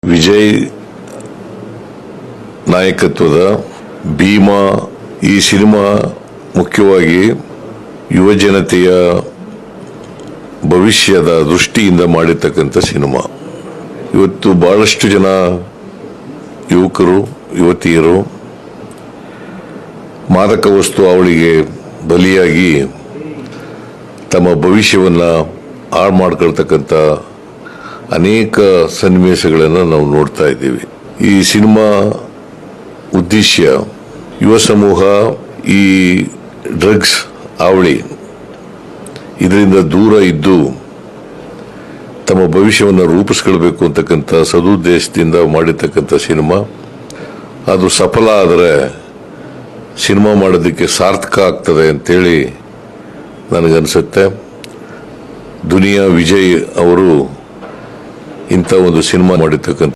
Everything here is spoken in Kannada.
ವಿಜಯ್ ನಾಯಕತ್ವದ ಭೀಮಾ ಈ ಸಿನಿಮಾ ಮುಖ್ಯವಾಗಿ ಯುವ ಜನತೆಯ ಭವಿಷ್ಯದ ದೃಷ್ಟಿಯಿಂದ ಮಾಡಿರ್ತಕ್ಕಂಥ ಸಿನಿಮಾ. ಇವತ್ತು ಬಹಳಷ್ಟು ಜನ ಯುವಕರು ಯುವತಿಯರು ಮಾದಕ ವಸ್ತು ಅವಳಿಗೆ ಬಲಿಯಾಗಿ ತಮ್ಮ ಭವಿಷ್ಯವನ್ನು ಹಾಳು ಮಾಡ್ಕೊಳ್ತಕ್ಕಂಥ ಅನೇಕ ಸನ್ನಿವೇಶಗಳನ್ನು ನಾವು ನೋಡ್ತಾ ಇದ್ದೀವಿ. ಈ ಸಿನಿಮಾ ಉದ್ದೇಶ ಯುವ ಸಮೂಹ ಈ ಡ್ರಗ್ಸ್ ಅವಳಿ ಇದರಿಂದ ದೂರ ಇದ್ದು ತಮ್ಮ ಭವಿಷ್ಯವನ್ನು ರೂಪಿಸ್ಕೊಳ್ಬೇಕು ಅಂತಕ್ಕಂಥ ಸದುದ್ದೇಶದಿಂದ ಮಾಡಿರ್ತಕ್ಕಂಥ ಸಿನಿಮಾ. ಅದು ಸಫಲ ಆದರೆ ಸಿನಿಮಾ ಮಾಡೋದಕ್ಕೆ ಸಾರ್ಥಕ ಆಗ್ತದೆ ಅಂತೇಳಿ ನನಗನ್ಸುತ್ತೆ. ದುನಿಯಾ ವಿಜಯ್ ಅವರು ಇಂಥ ಒಂದು ಸಿನಿಮಾ ಮಾಡಿರ್ತಕ್ಕಂಥ